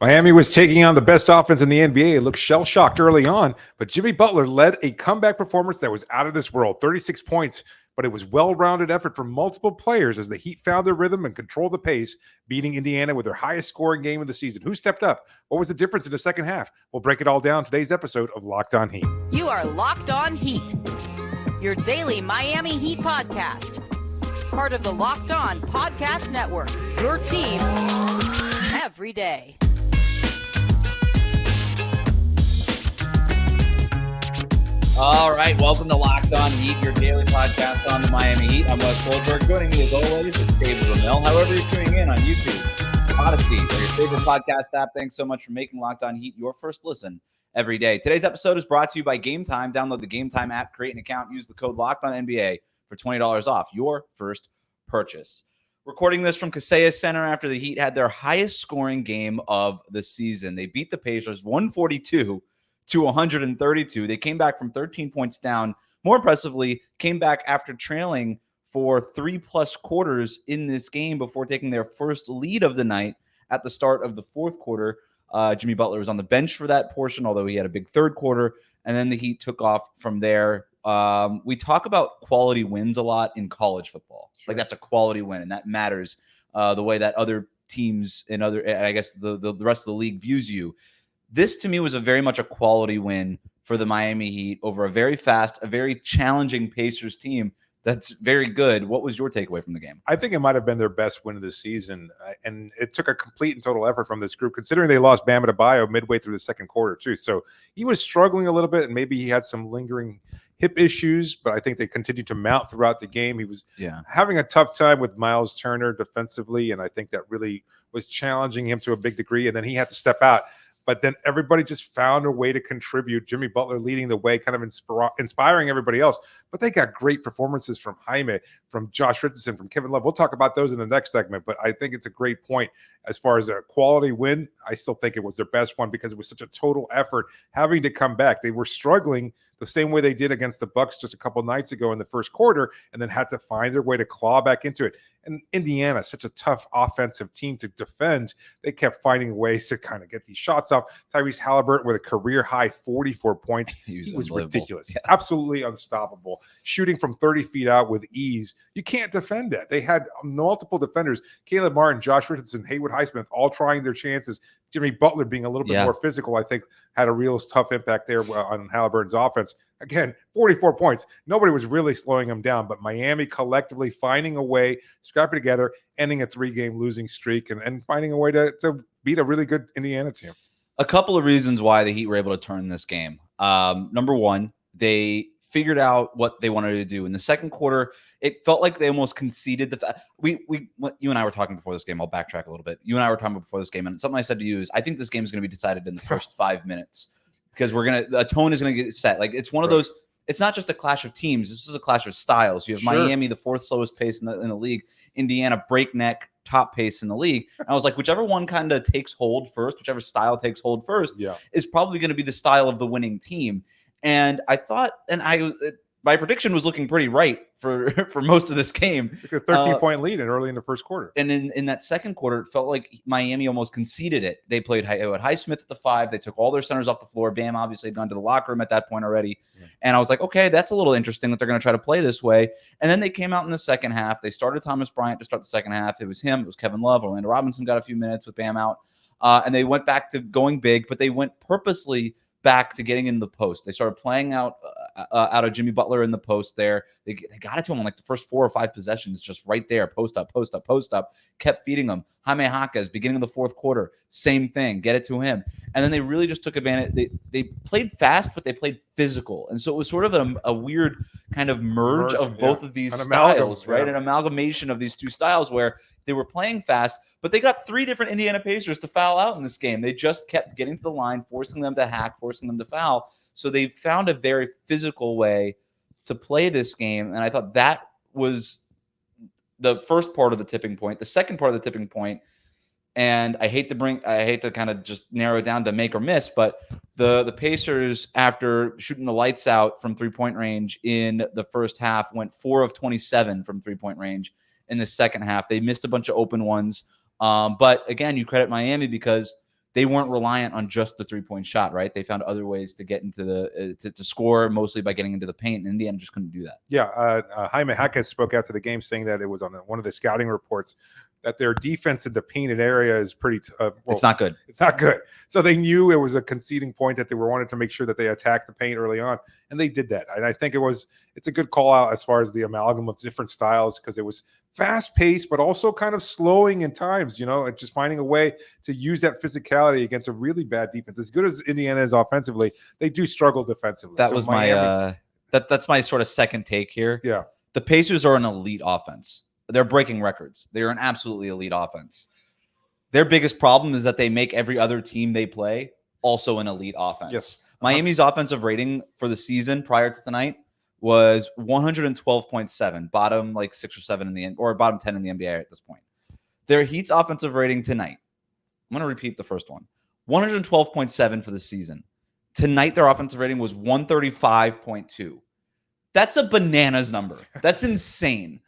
Miami was taking on the best offense in the NBA. It looked shell-shocked early on, but Jimmy Butler led a comeback performance that was out of this world. 36 points, but it was well-rounded effort from multiple players as the Heat found their rhythm and controlled the pace, beating Indiana with their highest scoring game of the season. Who stepped up? What was the difference in the second half? We'll break it all down in today's episode of Locked On Heat. You are Locked On Heat, your daily Miami Heat podcast. Part of the Locked On Podcast Network, your team every day. All right, welcome to Locked On Heat, your daily podcast on the Miami Heat. I'm Wes Goldberg. Joining me as always is David Ramil. However you're tuning in on YouTube, Odyssey, or your favorite podcast app, thanks so much for making Locked On Heat your first listen every day. Today's episode is brought to you by Gametime. Download the Gametime app, create an account, use the code LOCKEDONNBA for $20 off your first purchase. Recording this from Kaseya Center after the Heat had their highest scoring game of the season. They beat the Pacers 142 to 132. They came back from 13 points down. More impressively, came back after trailing for 3+ quarters in this game before taking their first lead of the night at the start of the fourth quarter. Jimmy Butler was on the bench for that portion, although he had a big third quarter, and then the Heat took off from there. We talk about quality wins a lot in college football. Sure. Like that's a quality win, and that matters the way that other teams and I guess the rest of the league views you. This, to me, was very much a quality win for the Miami Heat over a very fast, a very challenging Pacers team that's very good. What was your takeaway from the game? I think it might have been their best win of the season, and it took a complete and total effort from this group, considering they lost Bam Adebayo midway through the second quarter, too. So he was struggling a little bit, and maybe he had some lingering hip issues, but I think they continued to mount throughout the game. He was having a tough time with Miles Turner defensively, and I think that really was challenging him to a big degree, and then he had to step out. But then everybody just found a way to contribute. Jimmy Butler leading the way, kind of inspiring everybody else. But they got great performances from Jaime, from Josh Richardson, from Kevin Love. We'll talk about those in the next segment. But I think it's a great point. As far as a quality win, I still think it was their best one because it was such a total effort having to come back. They were struggling the same way they did against the Bucks just a couple nights ago in the first quarter, and then had to find their way to claw back into it. And Indiana, such a tough offensive team to defend, they kept finding ways to kind of get these shots off. Tyrese Halliburton with a career-high 44 points. He was ridiculous. Yeah. Absolutely unstoppable. Shooting from 30 feet out with ease. You can't defend that. They had multiple defenders. Caleb Martin, Josh Richardson, Haywood Highsmith, all trying their chances. Jimmy Butler being a little bit more physical, I think, had a real tough impact there on Halliburton's offense. Again, 44 points. Nobody was really slowing him down, but Miami collectively finding a way, scrapping together, ending a 3-game losing streak, and finding a way to beat a really good Indiana team. A couple of reasons why the Heat were able to turn this game. Number one, they figured out what they wanted to do. In the second quarter, it felt like they almost conceded you and I were talking before this game. I'll backtrack a little bit. You and I were talking before this game, and something I said to you is, I think this game is going to be decided in the first 5 minutes because a tone is going to get set. Like it's one of those. It's not just a clash of teams. This is a clash of styles. You have Miami, the fourth slowest pace in the league. Indiana, breakneck top pace in the league. And I was like, whichever one kind of takes hold first, whichever style takes hold first, is probably going to be the style of the winning team. And I thought, my prediction was looking pretty right for most of this game. Like a 13-point lead early in the first quarter. And in that second quarter, it felt like Miami almost conceded it. They played Highsmith at the 5. They took all their centers off the floor. Bam obviously had gone to the locker room at that point already. Yeah. And I was like, okay, that's a little interesting that they're going to try to play this way. And then they came out in the second half. They started Thomas Bryant to start the second half. It was him. It was Kevin Love. Orlando Robinson got a few minutes with Bam out. And they went back to going big, but they went purposely back to getting in the post. They started playing out of Jimmy Butler in the post there. They got it to him on like the first 4 or 5 possessions, just right there, post up, kept feeding him. Jaime Jaquez, beginning of the fourth quarter, same thing, get it to him. And then they really just took advantage. They played fast, but they played physical. And so it was sort of a weird kind of merge of both of these styles, right? An amalgamation of these two styles where they were playing fast, but they got 3 different Indiana Pacers to foul out in this game. They just kept getting to the line, forcing them to hack, forcing them to foul. So they found a very physical way to play this game. And I thought that was the first part of the tipping point. The second part of the tipping point, and I hate to kind of just narrow it down to make or miss, but the Pacers, after shooting the lights out from 3-point range in the first half, went 4 of 27 from 3-point range in the second half. They missed a bunch of open ones. But again, you credit Miami because they weren't reliant on just the 3-point shot, right? They found other ways to get into the to score, mostly by getting into the paint. And in the end, just couldn't do that. Yeah, Jaime Jaquez spoke after the game saying that it was on one of the scouting reports that their defense in the painted area is pretty It's not good. It's not good. So they knew it was a conceding point that they wanted to make sure that they attacked the paint early on, and they did that. And I think it's a good call out as far as the amalgam of different styles, because it was fast paced, but also kind of slowing in times, and just finding a way to use that physicality against a really bad defense. As good as Indiana is offensively, they do struggle defensively. That was Miami, that's my sort of second take here. Yeah. The Pacers are an elite offense. They're breaking records. They're an absolutely elite offense. Their biggest problem is that they make every other team they play also an elite offense. Yes. Miami's offensive rating for the season prior to tonight was 112.7, bottom like 6 or 7 in the or bottom 10 in the NBA at this point. Their Heat's offensive rating tonight, I'm going to repeat the first one, 112.7 for the season. Tonight, their offensive rating was 135.2. That's a bananas number. That's insane.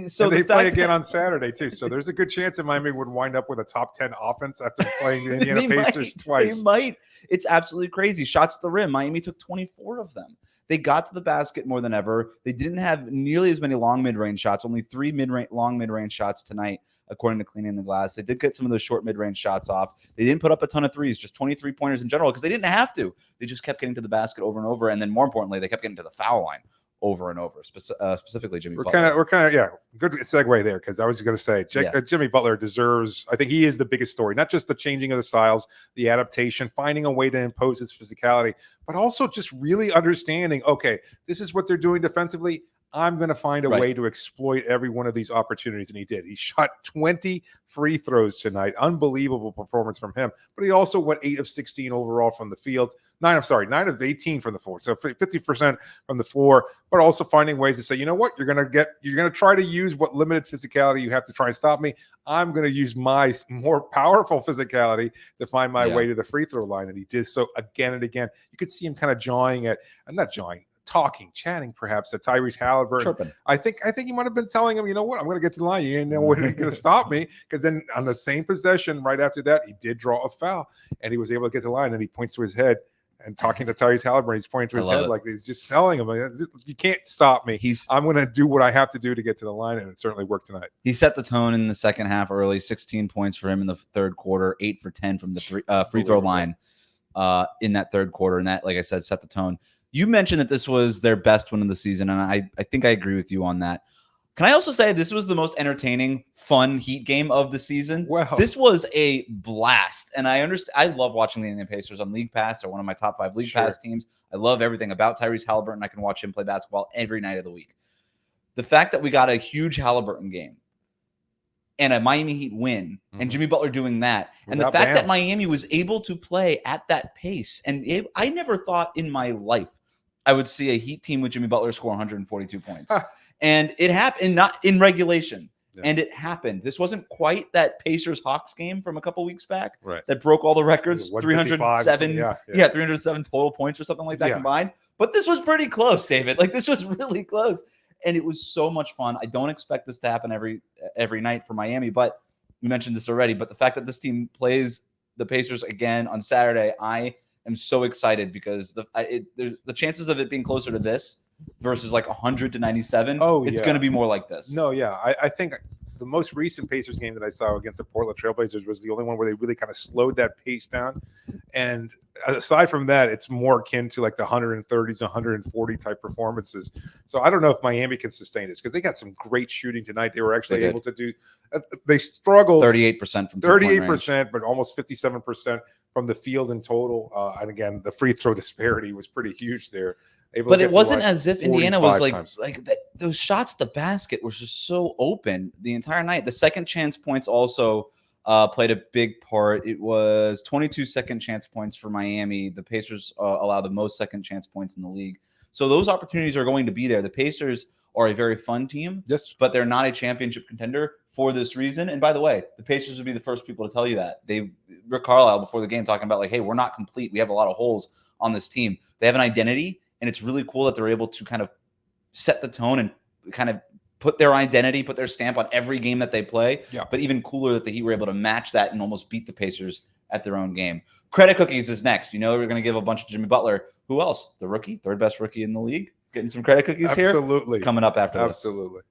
So and they play again on Saturday too. So there's a good chance that Miami would wind up with a top 10 offense after playing the Indiana Pacers twice. They might. It's absolutely crazy. Shots to the rim. Miami took 24 of them. They got to the basket more than ever. They didn't have nearly as many long mid-range shots, only 3 long mid-range shots tonight, according to Cleaning the Glass. They did get some of those short mid-range shots off. They didn't put up a ton of threes, just 23 pointers in general, because they didn't have to. They just kept getting to the basket over and over. And then more importantly, they kept getting to the foul line over and over, specifically Jimmy Butler. We're kind of, good segue there, because I was going to say Jimmy Butler deserves, I think he is the biggest story, not just the changing of the styles, the adaptation, finding a way to impose his physicality, but also just really understanding, okay, this is what they're doing defensively. I'm going to find a way to exploit every one of these opportunities. And he did. He shot 20 free throws tonight. Unbelievable performance from him. But he also went 8 of 16 overall from the field. 9 of 18 from the floor. So 50% from the floor, but also finding ways to say, you know what, you're going to try to use what limited physicality you have to try and stop me. I'm going to use my more powerful physicality to find my way to the free throw line. And he did so again and again. You could see him kind of chatting perhaps to Tyrese Halliburton. Chirping. I think he might have been telling him, you know what, I'm going to get to the line. You ain't know when you're going to stop me. Because then on the same possession, right after that, he did draw a foul and he was able to get to the line, and he points to his head. And talking to Tyrese Halliburton, he's pointing to his head like he's just telling him, you can't stop me. I'm going to do what I have to do to get to the line, and it certainly worked tonight. He set the tone in the second half early, 16 points for him in the third quarter, 8 for 10 from the free throw line in that third quarter. And that, like I said, set the tone. You mentioned that this was their best win of the season, and I think I agree with you on that. Can I also say this was the most entertaining, fun Heat game of the season? Well, this was a blast. And I understand. I love watching the Indiana Pacers on League Pass. They're one of my top 5 League Pass teams. I love everything about Tyrese Halliburton. I can watch him play basketball every night of the week. The fact that we got a huge Halliburton game and a Miami Heat win and Jimmy Butler doing that, and the fact that Miami was able to play at that pace. And I never thought in my life I would see a Heat team with Jimmy Butler score 142 points. And it happened, not in regulation. Yeah. And it happened. This wasn't quite that Pacers-Hawks game from a couple weeks back that broke all the records, 307. 307 total points or something like that combined. But this was pretty close, David. Like, this was really close. And it was so much fun. I don't expect this to happen every night for Miami, but you mentioned this already. But the fact that this team plays the Pacers again on Saturday, I am so excited, because the chances of it being closer to this versus like 100 to 97. It's going to be more like this. No, yeah. I think the most recent Pacers game that I saw against the Portland Trailblazers was the only one where they really kind of slowed that pace down. And aside from that, it's more akin to like the 130s, 140 type performances. So I don't know if Miami can sustain this, because they got some great shooting tonight. They were actually able to do. They struggled 38% from 38%, but almost 57% from the field in total. And again, the free throw disparity was pretty huge there. But it wasn't as if Indiana was those shots at the basket were just so open the entire night. The second chance points also played a big part. It was 22 second chance points for Miami. The Pacers allow the most second chance points in the league. So those opportunities are going to be there. The Pacers are a very fun team, but they're not a championship contender for this reason. And by the way, the Pacers would be the first people to tell you that. Rick Carlisle before the game talking about like, hey, we're not complete. We have a lot of holes on this team. They have an identity. And it's really cool that they're able to kind of set the tone and kind of put their identity, put their stamp on every game that they play. Yeah. But even cooler that the Heat were able to match that and almost beat the Pacers at their own game. Credit cookies is next. We're going to give a bunch of Jimmy Butler. Who else? The rookie, third best rookie in the league. Getting some credit cookies here. Absolutely. Coming up after this. Absolutely.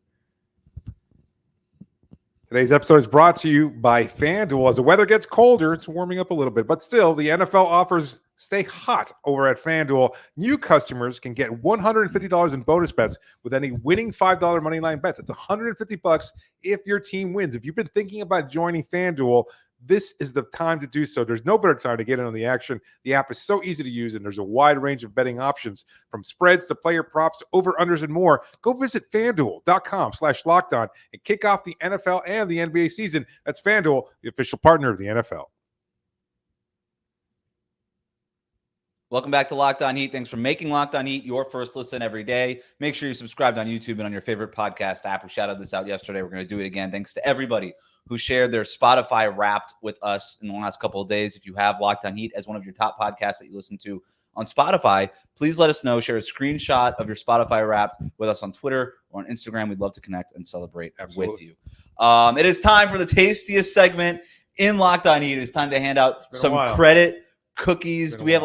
Today's episode is brought to you by FanDuel. As the weather gets colder, it's warming up a little bit, but still, the NFL offers stay hot over at FanDuel. New customers can get $150 in bonus bets with any winning $5 moneyline bet. That's $150 if your team wins. If you've been thinking about joining FanDuel, this is the time to do so. There's no better time to get in on the action. The app is so easy to use, and there's a wide range of betting options from spreads to player props, over-unders, and more. Go visit FanDuel.com/LockedOn and kick off the NFL and the NBA season. That's FanDuel, the official partner of the NFL. Welcome back to Locked On Heat. Thanks for making Locked On Heat your first listen every day. Make sure you subscribe on YouTube and on your favorite podcast app. We shouted this out yesterday. We're going to do it again. Thanks to everybody who shared their Spotify Wrapped with us in the last couple of days. If you have Locked On Heat as one of your top podcasts that you listen to on Spotify, please let us know. Share a screenshot of your Spotify Wrapped with us on Twitter or on Instagram. We'd love to connect and celebrate with you. It is time for the tastiest segment in Locked On Heat. It's time to hand out some credit cookies. Do we have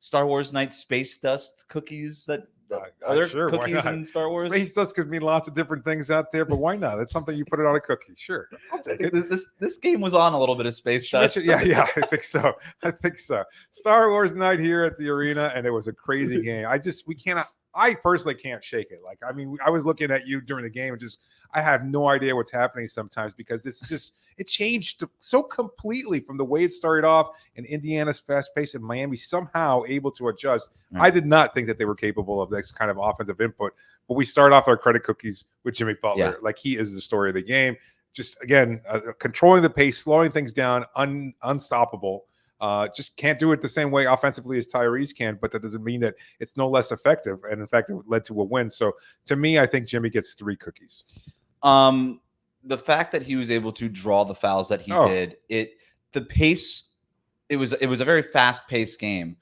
Star Wars Night Space Dust cookies that are there sure, cookies in Star Wars? Space dust could mean lots of different things out there, but why not? It's something you put it on a cookie. Sure. I'll take it. This game was on a little bit of space dust. Yeah, I think so. Star Wars night here at the arena, and it was a crazy game. I personally can't shake it. I was looking at you during the game and I have no idea what's happening sometimes because it changed so completely from the way it started off, and Indiana's fast pace and Miami somehow able to adjust. Right. I did not think that they were capable of this kind of offensive input, but we start off our credit cookies with Jimmy Butler. Yeah. He is the story of the game. Just again, controlling the pace, slowing things down, unstoppable. Just can't do it the same way offensively as Tyrese can, but that doesn't mean that it's no less effective. And in fact, it led to a win. So to me, I think Jimmy gets 3 cookies. The fact that he was able to draw the fouls that he did, the pace, it was a very fast-paced game.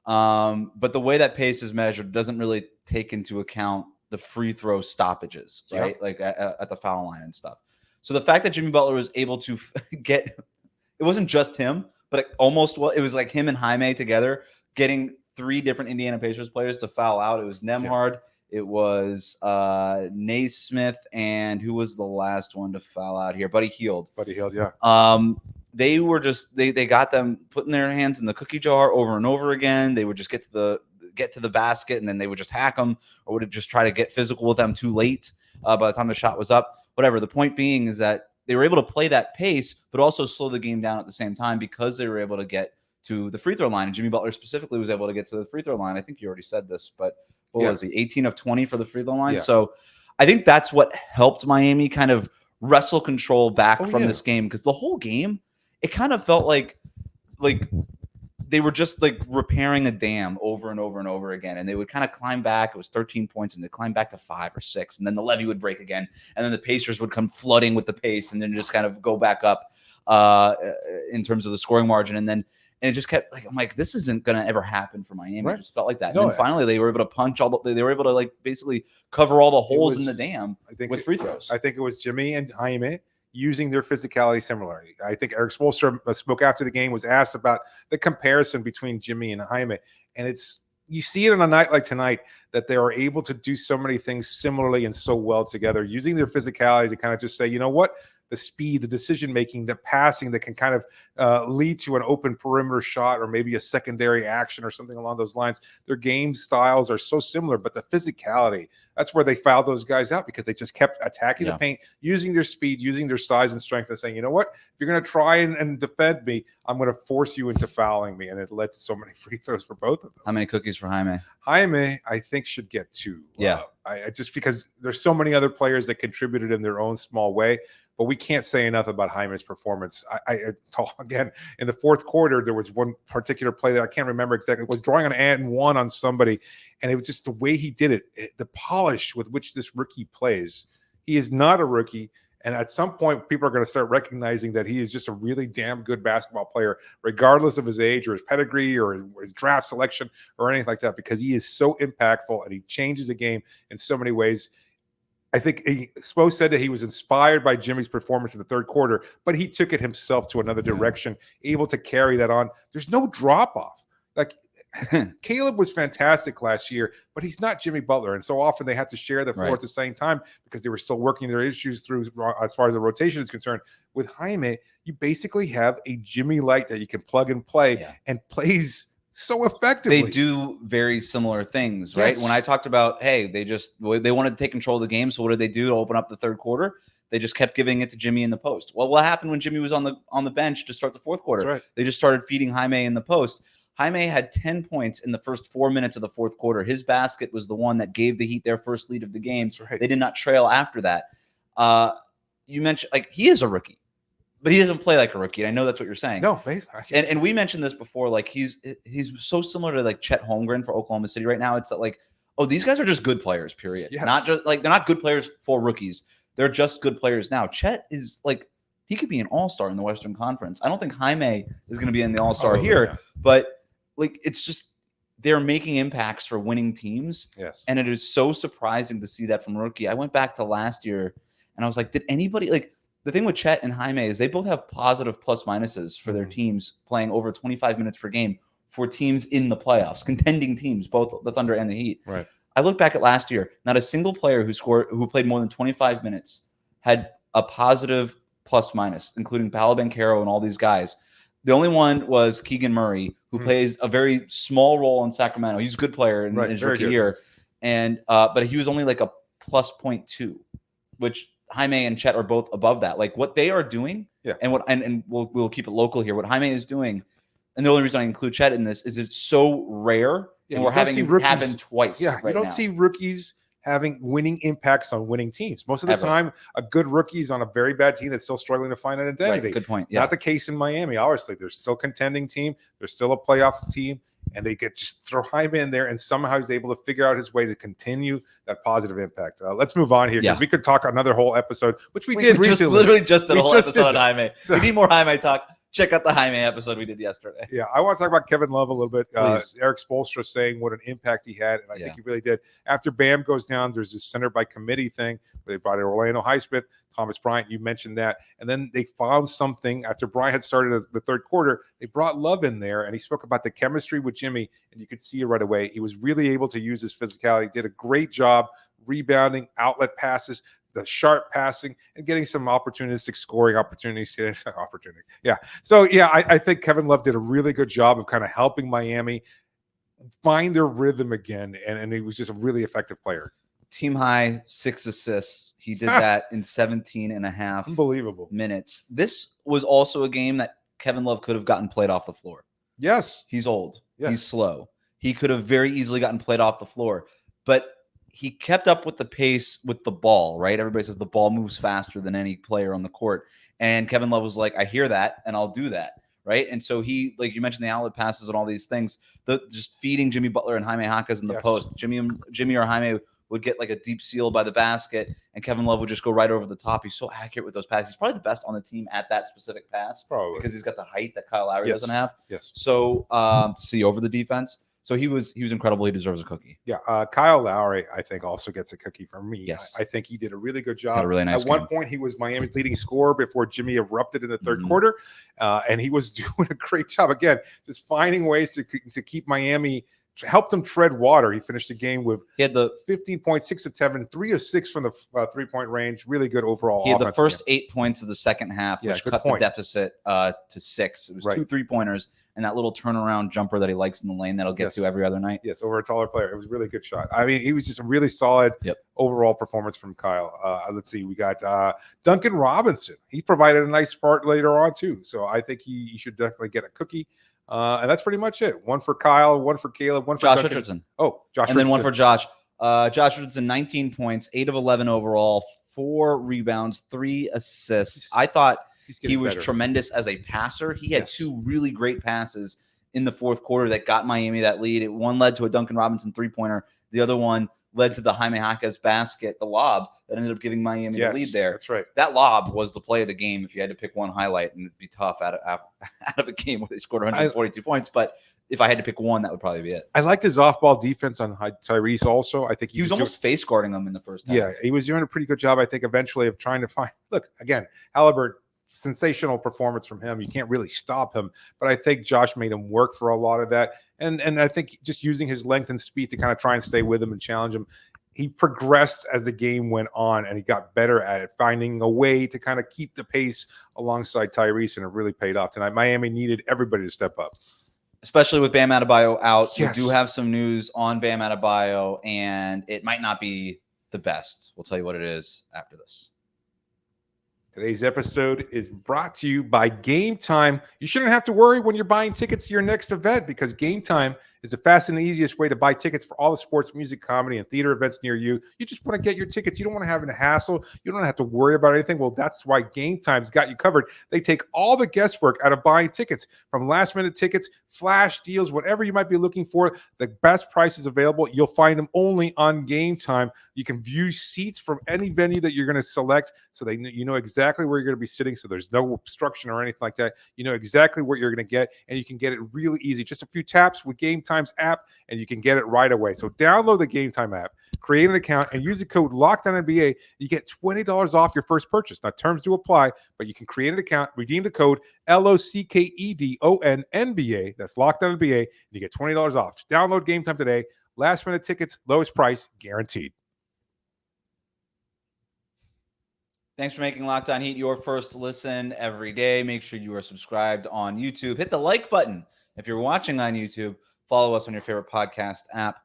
But the way that pace is measured doesn't really take into account the free throw stoppages, right? Yeah. At the foul line and stuff. So the fact that Jimmy Butler was able to it wasn't just him, but it was like him and Jaime together getting 3 different Indiana Pacers players to foul out. It was Nembhard, it was Naismith, and who was the last one to foul out here? Buddy Hield. Yeah. They were they got them putting their hands in the cookie jar over and over again. They would just get to the basket, and then they would just hack them, or would just try to get physical with them too late by the time the shot was up. Whatever. The point being is that they were able to play that pace, but also slow the game down at the same time because they were able to get to the free throw line. And Jimmy Butler specifically was able to get to the free throw line. I think you already said this, but what was he? 18 of 20 for the free throw line. Yeah. So I think that's what helped Miami kind of wrestle control back from this game, because the whole game, it kind of felt like they were just repairing a dam over and over and over again. And they would kind of climb back. It was 13 points and they climbed back to 5 or 6. And then the levee would break again. And then the Pacers would come flooding with the pace and then just kind of go back up in terms of the scoring margin. And it just kept I'm like, this isn't going to ever happen for Miami. Right. It just felt like that. And then finally they were able to punch they were able to basically cover all the holes in the dam with free throws. I think it was Jimmy and Jaime using their physicality similarly. I think Eric Spoelstra spoke after the game, was asked about the comparison between Jimmy and Jaime. And you see it on a night like tonight that they are able to do so many things similarly and so well together, using their physicality to kind of just say, you know what? The speed, the decision-making, the passing that can kind of lead to an open perimeter shot or maybe a secondary action or something along those lines. Their game styles are so similar, but the physicality, that's where they fouled those guys out, because they just kept attacking the paint, using their speed, using their size and strength, and saying, you know what, if you're going to try and defend me, I'm going to force you into fouling me. And it led to so many free throws for both of them. How many cookies for Jaime? Jaime, I think, should get 2. Yeah. Just because there's so many other players that contributed in their own small way. But we can't say enough about Jaime's performance. Again, in the fourth quarter, there was one particular play that I can't remember exactly. It was drawing an and one on somebody, and it was just the way he did it, the polish with which this rookie plays. He is not a rookie, and at some point, people are going to start recognizing that he is just a really damn good basketball player, regardless of his age or his pedigree or his draft selection or anything like that, because he is so impactful and he changes the game in so many ways. I think Spo said that he was inspired by Jimmy's performance in the third quarter, but he took it himself to another direction, able to carry that on. There's no drop off. Like Caleb was fantastic last year, but he's not Jimmy Butler. And so often they had to share the floor at the same time because they were still working their issues through as far as the rotation is concerned. With Jaime, you basically have a Jimmy light that you can plug and play and plays so effectively. They do very similar things, right? When I talked about, hey, they wanted to take control of the game. So what did they do to open up the third quarter? They just kept giving it to Jimmy in the post. Well, what happened when Jimmy was on the bench to start the fourth quarter? That's right. They just started feeding Jaime in the post. Jaime had 10 points in the first 4 minutes of the fourth quarter. His basket was the one that gave the Heat their first lead of the game. That's right. They did not trail after that. You mentioned, like, he is a rookie, but he doesn't play like a rookie. I know that's what you're saying. No, and we mentioned this before. Like, he's so similar to like Chet Holmgren for Oklahoma City right now. It's like, oh, these guys are just good players, period. Yes. Not just like, they're not good players for rookies. They're just good players now. Chet is like, he could be an all-star in the Western Conference. I don't think Jaime is going to be in the all-star here, but like, it's just, they're making impacts for winning teams. Yes. And it is so surprising to see that from a rookie. I went back to last year and I was like, did anybody, like, the thing with Chet and Jaime is they both have positive plus minuses for their teams playing over 25 minutes per game for teams in the playoffs, contending teams, both the Thunder and the Heat. Right. I look back at last year, not a single player who played more than 25 minutes had a positive plus minus, including Paolo Banchero and all these guys. The only one was Keegan Murray, who plays a very small role in Sacramento. He's a good player in his rookie year. And but he was only like a plus 0.2, which Jaime and Chet are both above that. Like, what they are doing, and we'll keep it local here. What Jaime is doing, and the only reason I include Chet in this is it's so rare, and we're having it happen twice. Yeah, you don't see rookies having winning impacts on winning teams. Most of the time, a good rookie is on a very bad team that's still struggling to find an identity. Right, good point. Yeah. Not the case in Miami. Obviously, they're still a contending team. They're still a playoff team, and they just throw Jaime in there, and somehow he's able to figure out his way to continue that positive impact. Let's move on here because we could talk another whole episode, which we did recently. Literally just did a whole episode on Jaime. So, we need more Jaime talk. Check out the Jaime episode we did yesterday. Yeah, I want to talk about Kevin Love a little bit. Eric Spoelstra saying what an impact he had, and I think he really did. After Bam goes down, there's this center by committee thing where they brought in Orlando Highsmith, Thomas Bryant. You mentioned that. And then they found something after Bryant had started the third quarter. They brought Love in there, and he spoke about the chemistry with Jimmy, and you could see it right away. He was really able to use his physicality, did a great job rebounding, outlet passes, the sharp passing, and getting some opportunistic scoring opportunities. Yeah. So, yeah, I think Kevin Love did a really good job of kind of helping Miami find their rhythm again, and he was just a really effective player. Team high, 6 assists. He did that in 17 and a half minutes. This was also a game that Kevin Love could have gotten played off the floor. Yes. He's old. Yes. He's slow. He could have very easily gotten played off the floor. But he kept up with the pace with the ball, right? Everybody says the ball moves faster than any player on the court. And Kevin Love was like, I hear that, and I'll do that, right? And so he, like you mentioned, the outlet passes and all these things, just feeding Jimmy Butler and Jaime Jaquez in the post. Jimmy or Jaime would get like a deep seal by the basket, and Kevin Love would just go right over the top. He's so accurate with those passes. He's probably the best on the team at that specific pass because he's got the height that Kyle Lowry doesn't have. Yes. So see over the defense. So he was incredible. He deserves a cookie. Yeah, Kyle Lowry, I think, also gets a cookie from me. Yes. I think he did a really good job. Had a really nice At one point, he was Miami's leading scorer before Jimmy erupted in the third quarter, and he was doing a great job. Again, just finding ways to keep Miami, help them tread water. He finished the game with 15.6 attempts, 3 of 6 from the 3-point range. Really good overall. He had the first 8 points of the second half, which cut the deficit to 6. It was 2 3-pointers and that little turnaround jumper that he likes in the lane that'll get to every other night. Yes, over a taller player. It was a really good shot. I mean, he was just a really solid overall performance from Kyle. Let's see. We got Duncan Robinson. He provided a nice part later on, too. So I think he should definitely get a cookie. And that's pretty much it. 1 for Kyle, 1 for Caleb, 1 for Josh Duncan. Richardson. Oh, Josh and Richardson. Then 1 for Josh. Josh Richardson, 19 points, 8 of 11 overall, 4 rebounds, 3 assists. I thought he was tremendous as a passer. He had 2 really great passes in the fourth quarter that got Miami that lead. One led to a Duncan Robinson 3-pointer. The other one led to the Jaime Jaquez basket, the lob that ended up giving Miami the lead there. That's right. That lob was the play of the game if you had to pick one highlight, and it'd be tough out of a game where they scored 142 points. But if I had to pick one, that would probably be it. I liked his off-ball defense on Tyrese also. I think he was almost face guarding him in the first half. Yeah, he was doing a pretty good job, I think, eventually of trying to find – look, again, Halliburton, sensational performance from him. You can't really stop him. But I think Josh made him work for a lot of that. And I think just using his length and speed to kind of try and stay with him and challenge him, he progressed as the game went on, and he got better at it, finding a way to kind of keep the pace alongside Tyrese, and it really paid off tonight. Miami needed everybody to step up. Especially with Bam Adebayo out. Yes. We do have some news on Bam Adebayo, and it might not be the best. We'll tell you what it is after this. Today's episode is brought to you by Gametime. You shouldn't have to worry when you're buying tickets to your next event, because Gametime is the fast and easiest way to buy tickets for all the sports, music, comedy, and theater events near you. You just want to get your tickets. You don't want to have a hassle. You don't have to worry about anything. Well, that's why Gametime's got you covered. They take all the guesswork out of buying tickets, from last-minute tickets, flash deals, whatever you might be looking for. The best prices available. You'll find them only on Gametime. You can view seats from any venue that you're going to select, so you know exactly where you're going to be sitting, so there's no obstruction or anything like that. You know exactly what you're going to get, and you can get it really easy. Just a few taps with Gametime's app, and you can get it right away. So download the Gametime app, create an account, and use the code LOCKEDONNBA. You get $20 off your first purchase. Now, terms do apply, but you can create an account, redeem the code LOCKEDONNBA. That's LOCKEDONNBA, and you get $20 off. Download Gametime today. Last-minute tickets, lowest price, guaranteed. Thanks for making Locked On Heat your first listen every day. Make sure you are subscribed on YouTube. Hit the like button if you're watching on YouTube. Follow us on your favorite podcast app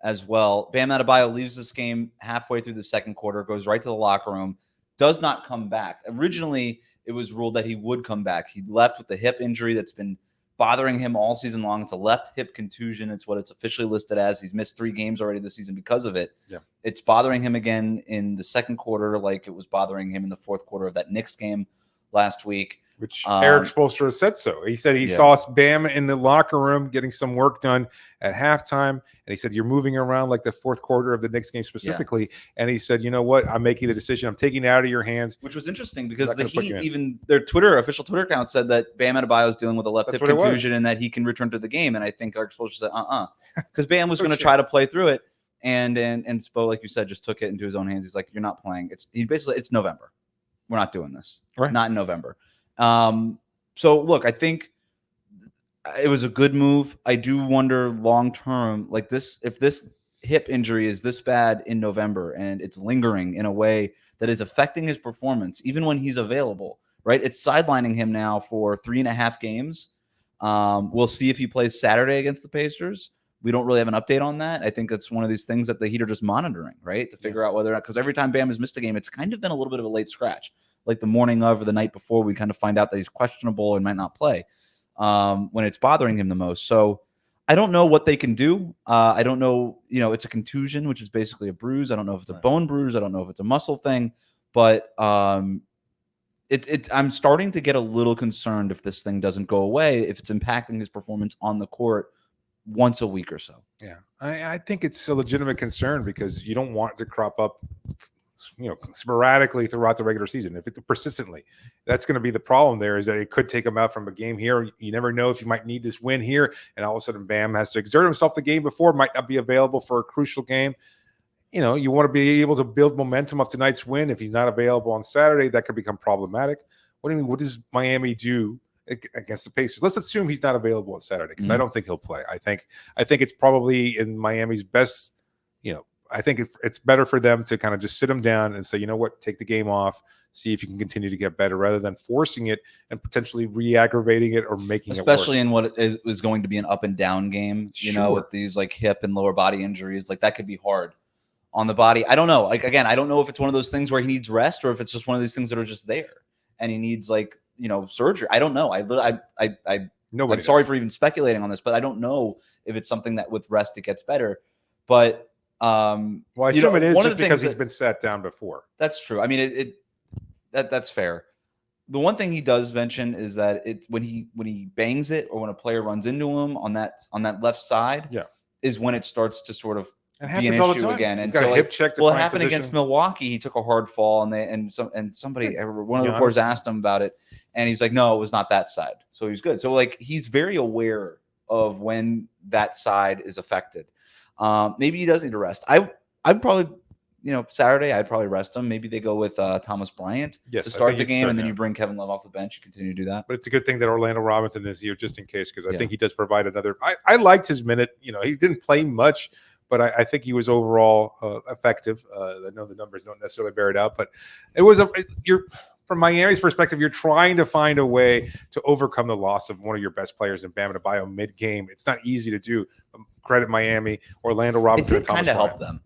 as well. Bam Adebayo leaves this game halfway through the second quarter, goes right to the locker room, does not come back. Originally, it was ruled that he would come back. He left with the hip injury that's been bothering him all season long. It's a left hip contusion. It's what it's officially listed as. He's missed 3 games already this season because of it. Yeah. It's bothering him again in the second quarter, like it was bothering him in the fourth quarter of that Knicks game last week. Which Eric Spoelstra said so. He said he saw Bam in the locker room getting some work done at halftime. And he said, you're moving around like the fourth quarter of the Knicks game specifically. Yeah. And he said, you know what? I'm making the decision. I'm taking it out of your hands. Which was interesting because the Heat, even their official Twitter account said that Bam Adebayo is dealing with a left hip contusion and that he can return to the game. And I think Eric Spoelstra said, because Bam was going to try to play through it. And Spo, like you said, just took it into his own hands. He's like, you're not playing. It's November. We're not doing this. Right. Not in November. So look, I think it was a good move. I do wonder long term, like this, if this hip injury is this bad in November and it's lingering in a way that is affecting his performance, even when he's available, right? It's sidelining him now for 3.5 games. We'll see if he plays Saturday against the Pacers. We don't really have an update on that. I think that's one of these things that the Heat are just monitoring, right? To figure out whether or not, because every time Bam has missed a game, it's kind of been a little bit of a late scratch. Like the morning of or the night before, we kind of find out that he's questionable and might not play when it's bothering him the most. So I don't know what they can do. I don't know, it's a contusion, which is basically a bruise. I don't know if it's a bone bruise. I don't know if it's a muscle thing, but I'm starting to get a little concerned if this thing doesn't go away, if it's impacting his performance on the court once a week or so. Yeah, I think it's a legitimate concern because you don't want it to crop up sporadically throughout the regular season. If it's persistently, that's going to be the problem there, is that it could take him out from a game here. You never know if you might need this win here, and all of a sudden Bam has to exert himself the game before, might not be available for a crucial game. You want to be able to build momentum of tonight's win. If he's not available on Saturday, that could become problematic. What do you mean? What does Miami do against the Pacers? Let's assume he's not available on Saturday, because I don't think he'll play. I think it's probably in Miami's best, I think it's better for them to kind of just sit him down and say, you know what, take the game off, see if you can continue to get better, rather than forcing it and potentially re-aggravating it or making especially it worse. In what is going to be an up and down game, with these like hip and lower body injuries, like that could be hard on the body. I don't know. Like, again, I don't know if it's one of those things where he needs rest or if it's just one of these things that are just there and he needs surgery. I don't know. I'm sorry for even speculating on this, but I don't know if it's something that with rest it gets better. But I assume it is just because he's been sat down before. That's true. I mean, that's fair. The one thing he does mention is that when he bangs it or when a player runs into him on that left side, is when it starts to sort of It be an happens all the issue time. again. He's And got so a hip check to it find happened against position. Milwaukee. He took a hard fall, and somebody, one of the Giannis. reporters asked him about it, and he's like, no, it was not that side. So he's good. So like he's very aware of when that side is affected. Maybe he does need to rest. I'd probably, Saturday I'd probably rest him. Maybe they go with Thomas Bryant Yes, to I start think the he'd game, start and then him. you bring Kevin Love off the bench. You continue to do that. But it's a good thing that Orlando Robinson is here just in case, because I Yeah. think he does provide another. I liked his minute. He didn't play much, but I think he was overall effective. I know the numbers don't necessarily bear it out, but it was from Miami's perspective, you're trying to find a way to overcome the loss of one of your best players in Bam Adebayo mid-game. It's not easy to do. Credit Miami, Orlando It Robinson, did and Thomas kind of Bryant. help them.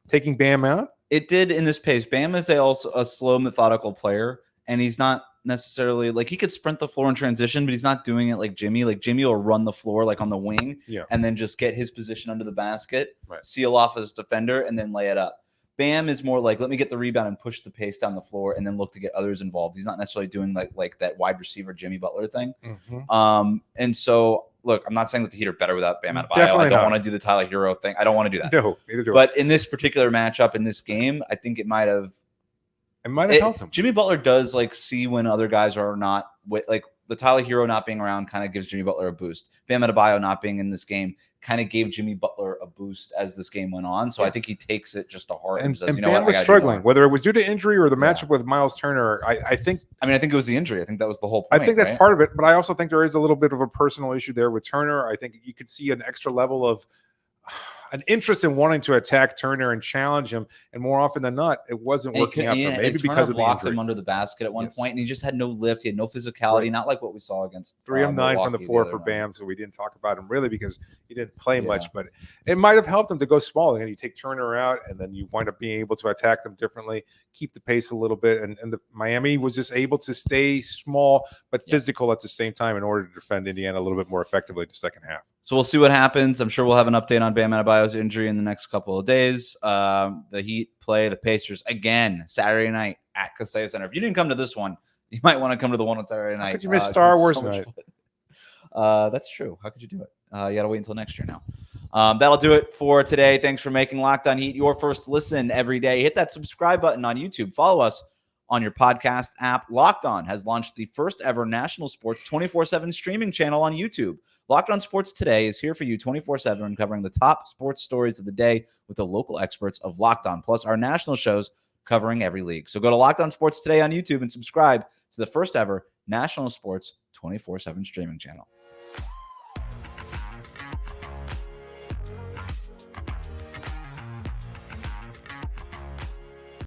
Taking Bam out. It did in this pace. Bam is also a slow, methodical player, and he's not necessarily like he could sprint the floor in transition, but he's not doing it like Jimmy. Like Jimmy will run the floor like on the wing, and then just get his position under the basket, seal off as defender, and then lay it up. Bam is more like, let me get the rebound and push the pace down the floor, and then look to get others involved. He's not necessarily doing like that wide receiver Jimmy Butler thing. Mm-hmm. And so look, I'm not saying that the Heat are better without Bam Adebayo. Definitely I don't not. want to do the Tyler Hero thing. I don't want to do that. No, neither do I. But in this particular matchup, in this game, I think it might have helped him. Jimmy Butler does like see when other guys are not like the Tyler Hero not being around kind of gives Jimmy Butler a boost. Bam Adebayo not being in this game kind of gave Jimmy Butler a boost as this game went on. So I think he takes it just to heart. And says, Bam was struggling, whether it was due to injury or the matchup with Miles Turner. I think it was the injury. I think that was the whole point. I think that's right? part of it, but I also think there is a little bit of a personal issue there with Turner. I think you could see an extra level of an interest in wanting to attack Turner and challenge him, and more often than not, it wasn't working out for him. Maybe because of the blocked injury. him under the basket at one point, and he just had no lift. He had no physicality, not like what we saw against 3 of 9 from the floor for Bam. So we didn't talk about him really because he didn't play much, but it might have helped him to go small. And you take Turner out, and then you wind up being able to attack them differently, keep the pace a little bit. And the Miami was just able to stay small but physical at the same time in order to defend Indiana a little bit more effectively in the second half. So we'll see what happens. I'm sure we'll have an update on Bam Adebayo's injury in the next couple of days. The Heat play the Pacers again Saturday night at Kaseya Center. If you didn't come to this one, you might want to come to the one on Saturday night. How could you miss Star Wars night? That's true. How could you do it? You got to wait until next year now. That'll do it for today. Thanks for making Locked On Heat your first listen every day. Hit that subscribe button on YouTube. Follow us on your podcast app. Locked On has launched the first ever national sports 24/7 streaming channel on YouTube. Locked On Sports Today is here for you 24/7, covering the top sports stories of the day with the local experts of Locked On, plus our national shows covering every league. So go to Locked On Sports Today on YouTube and subscribe to the first ever national sports 24/7 streaming channel.